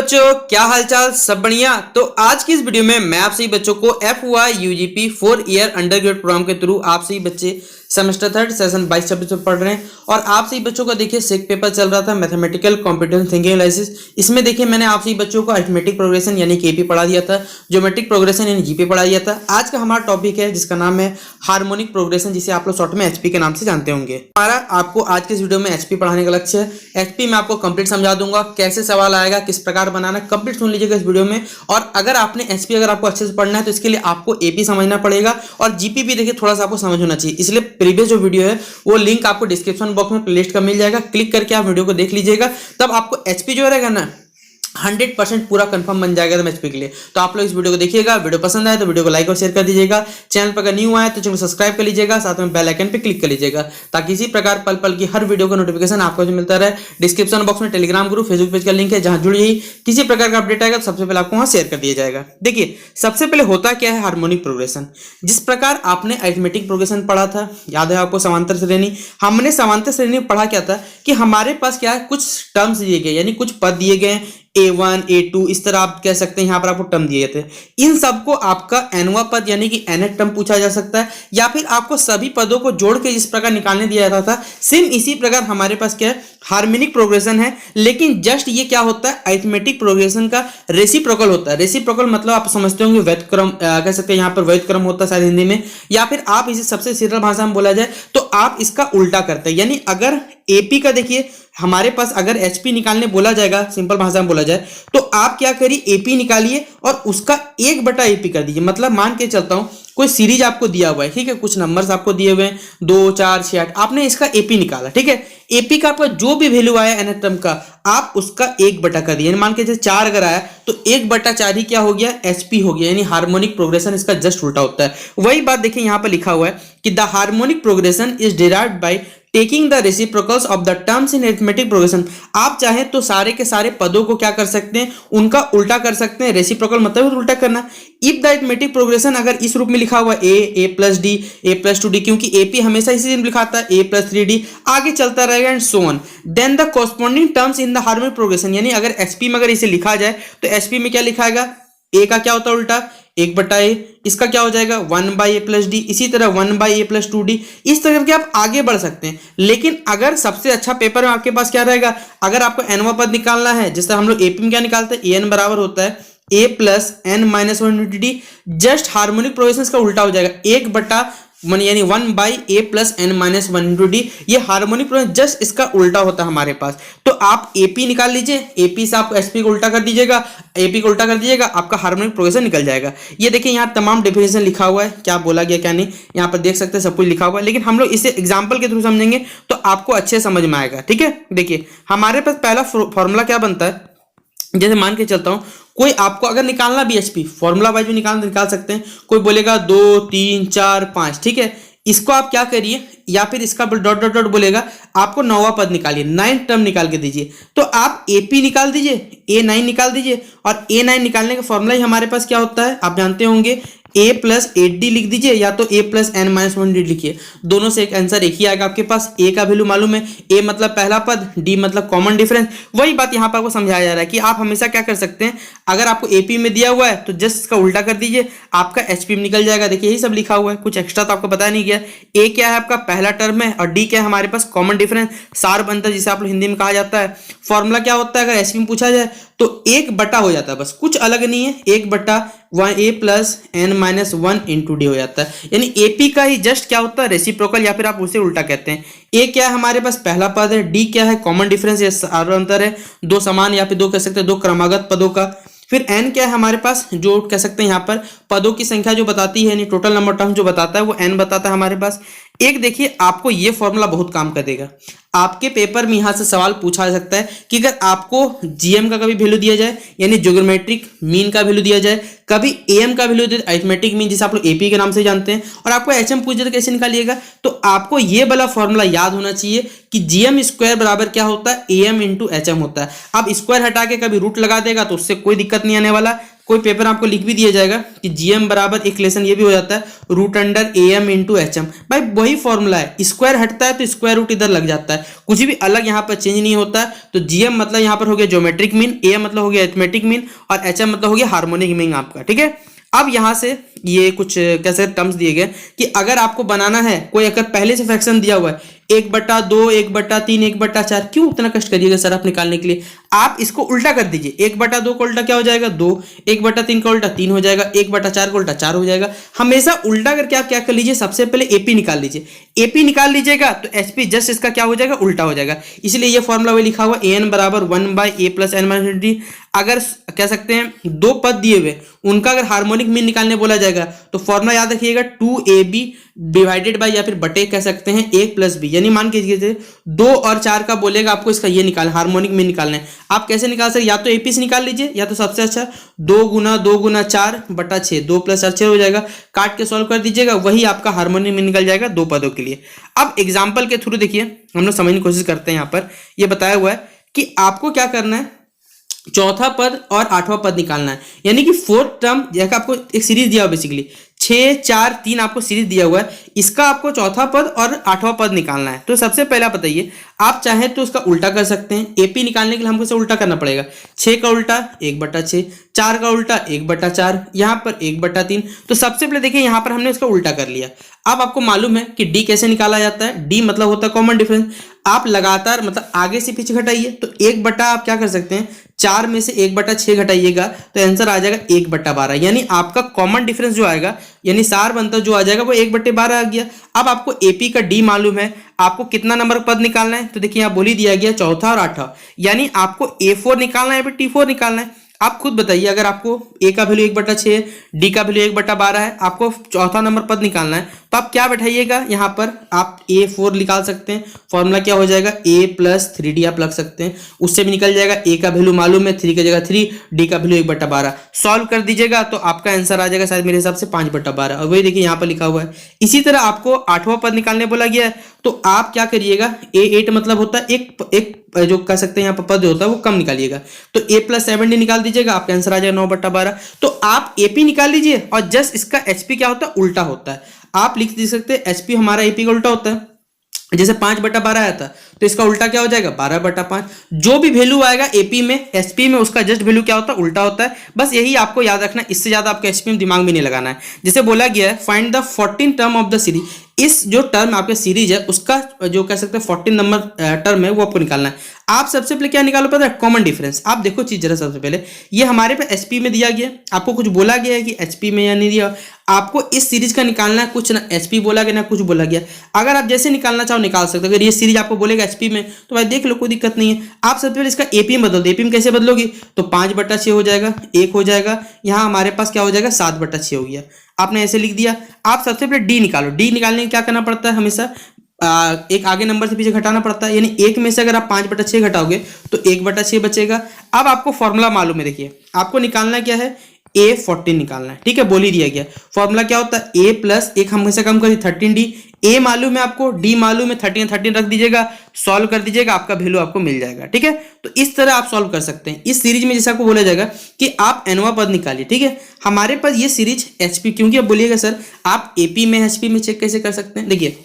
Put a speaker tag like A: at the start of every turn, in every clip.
A: बच्चों, क्या हालचाल? सब बढ़िया। तो आज की इस वीडियो में मैं आप सभी बच्चों को FY UGP 4 year undergrad program के थ्रू आप सभी बच्चे सेमेस्टर थर्ड सेशन 22-26 में पढ़ रहे हैं। और आप सभी बच्चों का देखिए सेक पेपर चल रहा था मैथमेटिकल कंप्यूटेशन थिंकिंग एनालिसिस। इसमें देखिए मैंने आप सभी बच्चों को अरिथमेटिक प्रोग्रेशन यानी केपी पढ़ा दिया था, ज्योमेट्रिक प्रोग्रेशन यानी जीपी पढ़ा दिया था। आज का हमारा टॉपिक है जिसका नाम है हार्मोनिक प्रोग्रेशन, जिसे आप लोग शॉर्ट में एचपी के नाम से जानते होंगे। हमारा आपको आज के इस वीडियो में एचपी पढ़ाने का लक्ष्य है। एचपी में आपको कंप्लीट समझा दूंगा, कैसे सवाल आएगा, किस प्रकार बनाना, कंप्लीट सुन लीजिएगा इस वीडियो में। और अगर आपने एचपी अगर आपको अच्छे से पढ़ना है तो इसके लिए आपको एपी समझना पड़ेगा और जीपी भी देखिए थोड़ा सा आपको समझ होना चाहिए। इसलिए प्रीवियस जो वीडियो है वो लिंक आपको डिस्क्रिप्शन बॉक्स में प्लेलिस्ट का मिल जाएगा, क्लिक करके आप वीडियो को देख लीजिएगा। तब आपको एचपी जो रहेगा ना 100% पूरा कंफर्म बन जाएगा एचपी के लिए। तो आप लोग इस वीडियो को देखिएगा, वीडियो पसंद आए तो वीडियो को लाइक और शेयर कर दीजिएगा। चैनल पर अगर न्यू आए तो चैनल को सब्सक्राइब कर लीजिएगा, साथ में बेल आइकन पे क्लिक कर लीजिएगा ताकि इसी प्रकार पल पल की हर वीडियो का नोटिफिकेशन आपको जो मिलता रहे। डिस्क्रिप्शन बॉक्स में टेलीग्राम ग्रुप, फेसबुक पेज का लिंक है, जहां जुड़िए, किसी प्रकार का अपडेट आएगा तो सबसे पहले आपको वहां शेयर कर दिया जाएगा। देखिए सबसे पहले होता क्या है हार्मोनिक प्रोग्रेशन। जिस प्रकार आपने अरिथमेटिक प्रोग्रेशन पढ़ा था, याद है आपको समांतर श्रेणी, हमने समांतर श्रेणी में पढ़ा क्या था कि हमारे पास क्या है कुछ टर्म्स दिए गए, यानी कुछ पद दिए गए, A1 A2 इस तरह आप कह सकते हैं। यहां पर आपको टर्म दिए थे, इन सबको आपका nवां पद यानी कि nth टर्म पूछा जा सकता है, या फिर आपको सभी पदों को जोड़ के जिस प्रकार निकालने दिया जाता था सेम इसी प्रकार हमारे पास क्या है हार्मोनिक प्रोग्रेशन है। लेकिन जस्ट ये क्या होता है अरिथमेटिक प्रोग्रेशन का रेसिप्रोकल होता है। रेसिप्रोकल मतलब आप समझते होंगे वैध क्रम कह सकते हैं, यहां पर वैध क्रम होता है शायद हिंदी में, या फिर आप इसे सबसे सरल भाषा में बोला जाए तो आप इसका उल्टा करते हैं। यानी अगर एपी का देखिए हमारे पास अगर एचपी निकालने बोला जाएगा, सिंपल भाषा में बोला जाए तो आप क्या करिए एपी निकालिए और उसका 1/एपी कर दीजिए। मतलब मान के चलता हूं कोई सीरीज आपको दिया हुआ है, ठीक है, कुछ नंबर्स आपको दिए हुए हैं 2 4 6 8, आपने इसका एपी निकाला, ठीक है। एपी का आपका जो भी वैल्यू आया nth टर्म का आप उसका 1/, कर दिए। मान के चलिए 4 अगर आया तो 1/4 ही क्या हो गया एचपी हो गया। यानी हार्मोनिक प्रोग्रेशन इसका जस्ट उल्टा होता है। वही बात देखिए यहां पर लिखा हुआ है कि the harmonic progression is derived by taking the reciprocals of the terms in arithmetic progression. आप चाहें तो सारे के सारे पदों को क्या कर सकते हैं, उनका उल्टा कर सकते हैं। रेसिप्रोकल मतलब उल्टा करना। इफ द अरिथमेटिक प्रोग्रेशन अगर इस रूप में लिखा हुआ a plus D a plus 2d, क्योंकि एपी हमेशा इसी में लिखा आता है a प्लस 3d, आगे चलता रहेगा and so on. Then the corresponding terms in the harmonic progression, यानी अगर एचपी में अगर इसे लिखा जाए तो एचपी में क्या लिखाएगा, a का क्या होता है उल्टा 1/a, इसका क्या हो जाएगा 1/a प्लस डी, इसी तरह 1/a प्लस 2d। इस तरह के आप आगे बढ़ सकते हैं। लेकिन अगर सबसे अच्छा पेपर में आपके पास क्या रहेगा, अगर आपको nवां पद निकालना है, जैसे हम लोग एपी में क्या निकालते हैं an बराबर होता है a plus n-1 just harmonic progression का उल्टा हो जाएगा 1/1 यानी 1/a प्लस n-1 ये हार्मोनिक प्रोग्रेशन जस्ट इसका उल्टा होता है हमारे पास। तो आप एपी निकाल लीजिए, एपी से आप एचपी को उल्टा कर दीजिएगा, एपी को उल्टा कर दीजिएगा, आपका हार्मोनिक प्रोग्रेशन निकल जाएगा। ये देखिए यहाँ तमाम डेफिनेशन लिखा हुआ है, क्या बोला गया क्या नहीं यहाँ पर देख सकते हैं, सब कुछ लिखा हुआ है। लेकिन हम लोग इसे एग्जाम्पल के थ्रू समझेंगे तो आपको अच्छे समझ में आएगा, ठीक है। देखिए हमारे पास पहला फॉर्मूला क्या बनता है, जैसे मान के चलता हूं कोई आपको अगर निकालना भी एचपी फॉर्मूला वाइज भी निकाल सकते हैं। कोई बोलेगा 2 3 4 5, ठीक है, इसको आप क्या करिए, या फिर इसका डॉट डॉट डॉट बोलेगा आपको 9वां पद निकालिए, 9 टर्म निकाल के दीजिए। तो आप एपी निकाल दीजिए, A9 निकाल दीजिए, और A9 निकालने का फॉर्मूला ही हमारे पास क्या होता है आप जानते होंगे, a प्लस 8d लिख दीजिए या तो a प्लस n-1d लिखिए। दोनों से एक आंसर एक ही आएगा आपके पास। a का वैल्यू मालूम है, a मतलब पहला पद, d मतलब कॉमन डिफरेंस। वही बात यहाँ पर आपको समझाया जा रहा है कि आप हमेशा क्या कर सकते हैं, अगर आपको एपी में दिया हुआ है तो जस्ट इसका उल्टा कर दीजिए, आपका एचपी में निकल जाएगा। देखिए यही सब लिखा हुआ है, कुछ एक्स्ट्रा तो आपको बताया नहीं गया। a क्या है आपका पहला टर्म है और d क्या है हमारे पास कॉमन डिफरेंस, सार अंतर जिसे आप लोग हिंदी में कहा जाता है। फॉर्मूला क्या होता है अगर एचपी में पूछा जाए तो 1/, हो जाता है, बस कुछ अलग नहीं है, 1/1 a plus n-1 into D हो जाता है। यानी एपी का ही जस्ट क्या होता है रेसिप्रोकल, या फिर आप उसे उल्टा कहते हैं। ए क्या है हमारे पास पहला पद है, डी क्या है कॉमन डिफरेंस या सार अंतर है, दो समान या फिर दो कह सकते हैं दो क्रमागत पदों का। फिर n क्या है हमारे पास, जो कह सकते हैं यहाँ पर पदों की संख्या जो बताती है, यानी टोटल नंबर टर्म जो बताता है वो n बताता है हमारे पास। एक देखिए आपको ये फॉर्मूला बहुत काम कर देगा। आपके पेपर में यहां से सवाल पूछा जा सकता है कि अगर आपको जीएम का कभी वैल्यू दिया जाए, यानी ज्योमेट्रिक मीन का वैल्यू दिया जाए, कभी एएम का वैल्यू दिया जाए, अरिथमेटिक मीन जिसे आप लोग एपी के नाम से जानते हैं, और आपको एचएम पूछ जाए तो कैसे निकालिएगा, तो आपको ये वाला फॉर्मूला याद होना चाहिए कि जीएम स्क्वायर बराबर क्या होता है एएम इंटू एचएम होता है। अब स्क्वायर हटा के कभी रूट लगा देगा तो उससे कोई दिक्कत नहीं आने वाला, कोई पेपर आपको लिख भी दिया जाएगा कि जीएम बराबर एक लेसन ये भी हो जाता है root under M into H M. भाई वही फॉर्मूला है, स्क्वायर हटता है तो स्क्वायर रूट इधर लग जाता है, कुछ भी अलग यहाँ पर चेंज नहीं होता है। तो जीएम मतलब यहाँ पर हो गया ज्योमेट्रिक मीन, एम मतलब हो गया अरिथमेटिक मीन और एचएम मतलब हो गया हार्मोनिक मीन आपका, ठीक है। अब यहां से ये कुछ कैसे टर्म्स दिए गए कि अगर आपको बनाना है कोई अगर पहले से फ्रैक्शन दिया हुआ है 1/2, 1/3, 1/4, क्यों उतना कष्ट करिएगा सर आप निकालने के लिए। आप इसको उल्टा कर दीजिए, 1/2 का उल्टा क्या हो जाएगा 2, 1/3 का उल्टा 3 हो जाएगा, 1/4 का उल्टा 4 हो जाएगा। हमेशा उल्टा करके आप क्या कर लीजिए, सबसे पहले एपी निकाल लीजिए। एपी निकाल लीजिएगा तो एचपी जस्ट इसका क्या हो जाएगा, उल्टा हो जाएगा। इसलिए ये फॉर्मूला वही लिखा हुआ an बराबर 1/a + n - d। अगर कह सकते हैं दो पद दिए हुए उनका अगर हार्मोनिक मीन निकालने बोला जाएगा तो फॉर्मूला याद रखिएगा 2ab डिवाइडेड बाय या फिर बटे कह सकते हैं a + b। यानी मान कीजिए 2 और 4 का बोलेगा आपको इसका ये निकालना हार्मोनिक मीन निकालना है। आप कैसे निकाल सकते, या तो एपी से निकाल लीजिए या तो सबसे अच्छा 2 × 2 × 4/6, 2 + 4 6 हो जाएगा। काट के सॉल्व कर दीजिएगा, वही आपका हार्मोनिक मीन निकल जाएगा दो पदों के लिए। अब एग्जाम्पल के थ्रू देखिए हम लोग समझने की कोशिश करते हैं। यहाँ पर ये बताया हुआ है कि आपको क्या करना है, चौथा पद और आठवां पद निकालना है। यानी कि फोर्थ टर्म जैसा आपको एक सीरीज दिया हुआ बेसिकली 6 4 3 आपको सीरीज दिया हुआ है, इसका आपको चौथा पद और आठवां पद निकालना है। तो सबसे पहले आप बताइए, आप चाहें तो उसका उल्टा कर सकते हैं। एपी निकालने के लिए हमको इसे उल्टा करना पड़ेगा। 6 का उल्टा 1/6, 4 का उल्टा 1/4, यहाँ पर 1/3। तो सबसे पहले देखिए यहाँ पर हमने उसका उल्टा कर लिया। अब आपको मालूम है कि डी कैसे निकाला जाता है, डी मतलब होता है कॉमन डिफरेंस। आप लगातार मतलब आगे से पीछे घटाइए तो 1 आप क्या कर सकते हैं, 4 में से 1/6 घटाइएगा तो आंसर आ जाएगा 1/12। यानी आपका कॉमन डिफरेंस जो आएगा यानी सार बनता जो आ जाएगा वो 1/12 आ गया। अब आपको एपी का डी मालूम है, आपको कितना नंबर पद निकालना है तो देखिए यहाँ बोल ही दिया गया चौथा और आठवां। यानी आपको A4 निकालना है या फिर T4 निकालना है। आप खुद बताइए, अगर आपको ए का वैल्यू 1/6, डी का वैल्यू 1/12 है, आपको चौथा नंबर पद निकालना है तो आप क्या बैठाइएगा, यहाँ पर आप A4 निकाल सकते हैं। फॉर्मूला क्या हो जाएगा a + 3d आप लग सकते हैं, उससे भी निकल जाएगा। ए का वैल्यू मालूम है 3 की जगह 3, डी का वैल्यू 1/12। सॉल्व कर दीजिएगा तो आपका आंसर आ जाएगा शायद मेरे हिसाब से 5/12 और वही देखिए यहाँ पर लिखा हुआ है। इसी तरह आपको आठवां पद निकालने बोला गया है तो आप क्या करिएगा, A8 मतलब होता है एक जो कह सकते हैं यहाँ पर पद जो होता है वो कम निकालिएगा। तो a + 7d निकाल दीजिएगा, आपका आंसर आ जाएगा 9/12। तो आप एपी निकाल लीजिए और जस्ट इसका एचपी क्या होता है, उल्टा होता है। आप लिख दे सकते हैं एचपी हमारा एपी का उल्टा होता है। जैसे 5/12 आया था तो इसका उल्टा क्या हो जाएगा 12/5। जो भी वैल्यू आएगा एपी में एसपी में उसका जस्ट वैल्यू क्या होता है, उल्टा होता है। बस यही आपको याद रखना, इससे ज्यादा आपको एसपी में दिमाग में नहीं लगाना है। जैसे बोला गया है find the 14 term of the series, इस जो टर्म आपके सीरीज है उसका जो कह सकते हैं 14 नंबर टर्म है वो आपको निकालना है। आप सबसे पहले क्या निकालो पता है, कॉमन डिफरेंस। आप देखो चीज जरा, सबसे पहले ये हमारे पे एचपी में दिया गया, आपको कुछ बोला गया है कि एचपी में या नहीं दिया, आपको इस सीरीज का निकालना है। कुछ ना एचपी बोला गया ना कुछ बोला गया, अगर आप जैसे निकालना चाहो निकाल सकते हो। अगर ये सीरीज आपको बोलेगा एचपी में तो भाई देख लो, कोई दिक्कत नहीं है। आप सबसे पहले इसका एपी में बदल दो। एपी में कैसे बदलोगी तो 5/6 हो जाएगा, 1 हो जाएगा, यहाँ हमारे पास क्या हो जाएगा 7/6 हो गया। आपने ऐसे लिख दिया। आप सबसे पहले डी निकालो। डी निकालने में क्या करना पड़ता है, हमेशा एक आगे नंबर से पीछे घटाना पड़ता है। यानी 1 में से अगर आप 5/6 घटाओगे तो 1/6 बचेगा। अब आपको फॉर्मूला मालूम है, देखिए आपको निकालना क्या है, A14 निकालना है, ठीक है, बोल ही दिया गया। फॉर्मूला क्या होता है, A + 1 हम से कम करिए 13D। A मालूम है आपको, D मालूम है, 13 रख दीजिएगा, सॉल्व कर दीजिएगा, आपका वैल्यू आपको मिल जाएगा। ठीक है, तो इस तरह आप सॉल्व कर सकते हैं। इस सीरीज में जैसे आपको बोला जाएगा कि आप nवां पद निकालिए। ठीक है, हमारे पास ये सीरीज HP, क्योंकि अब बोलिएगा सर आप AP में HP में चेक कैसे कर सकते हैं। देखिए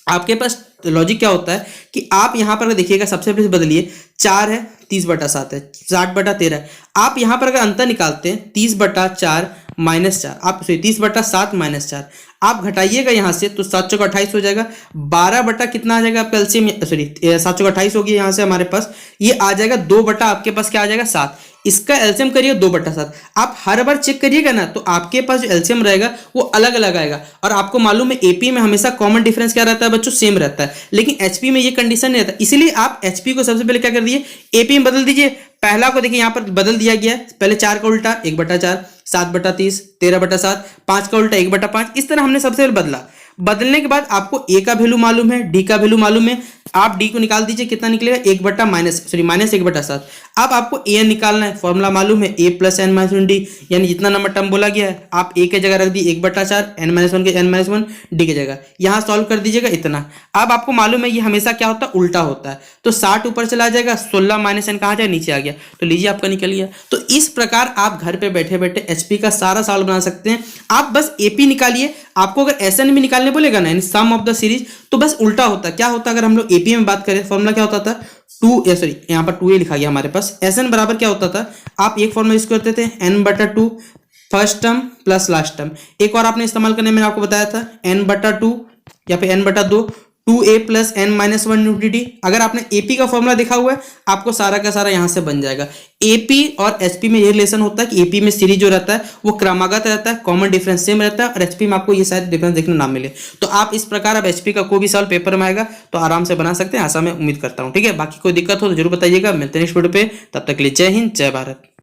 A: आपके पास लॉजिक क्या होता है कि आप यहाँ पर देखिएगा, सबसे पहले बदलिए 4 है 30/7 है, 60/13 है। आप यहाँ पर अगर अंतर निकालते हैं 30/4 -4, आप 30/7 -4 आप घटाइएगा यहाँ से तो 7 चौका 28 हो जाएगा। 12 कितना आ जाएगा आपका एलसीएम, सॉरी 7 चौका 28 हो गया। यहाँ से हमारे पास ये आ जाएगा 2 आपके पास क्या आ जाएगा 7। इसका एलसीएम करिए 2/7। आप हर बार चेक करिएगा ना तो आपके पास जो एलसीएम रहेगा वो अलग अलग आएगा। और आपको मालूम है एपी में हमेशा कॉमन डिफरेंस क्या रहता है बच्चों, सेम रहता है, लेकिन एचपी में ये कंडीशन नहीं रहता। इसीलिए आप एचपी को सबसे पहले क्या कर दिए, एपी में बदल दीजिए। पहला को देखिए यहाँ पर बदल दिया गया, पहले 4 का उल्टा 1/4, 7/30, 13/7, 5 का उल्टा 1/5। इस तरह हमने सबसे पहले बदला। बदलने के बाद आपको ए का वैल्यू मालूम है, डी का वैल्यू मालूम है, आप डी को निकाल दीजिए, कितना निकलेगा, माइनस 1/7। अब आपको ए एन निकालना है, फॉर्मूला मालूम है, a plus n minus one d, यानी जितना नंबर टर्म बोला गया है आप ए के जगह रख दी 1/4, एन माइनस वन के n-1 डी की जगह, यहाँ सॉल्व कर दीजिएगा इतना। अब आपको मालूम है ये हमेशा क्या होता है, उल्टा होता है, तो 60 ऊपर चला जाएगा, 16 माइनस एन कहाँ जाए, नीचे आ गया, तो लीजिए आपका निकल गया। तो इस प्रकार आप घर पे बैठे बैठे एचपी का सारा सवाल बना सकते हैं। आप बस एपी निकालिए, आपको अगर एसएन भी निकालने बोलेगा ना, सम ऑफ द सीरीज, तो बस उल्टा होता है। क्या होता है, अगर हम लोग एपी में बात करें, फॉर्मूला क्या होता था, यहाँ पर 2a लिखा गया हमारे पास, एसएन बराबर क्या होता था, आप एक फॉर्मूला यूज करते थे n/2 first term plus last term, एक और आपने इस्तेमाल करने मैंने आपको बताया था n/2 या फिर n/2 2a plus n-1 dt। अगर आपने एपी का फॉर्मूला देखा हुआ है, आपको सारा का सारा यहां से बन जाएगा। एपी और एचपी में ये रिलेशन होता है कि एपी में सीरीज जो रहता है वो क्रमागत रहता है, कॉमन डिफरेंस सेम रहता है, और एचपी में आपको ये शायद डिफरेंस देखने ना मिले। तो आप इस प्रकार अब एचपी का कोई भी सवाल पेपर में आएगा तो आराम से बना सकते हैं, ऐसा मैं उम्मीद करता हूँ। ठीक है, बाकी कोई दिक्कत हो तो जरूर बताइएगा। मिलते हैं नेक्स्ट वीडियो पे, तब तक के लिए जय हिंद, जय भारत।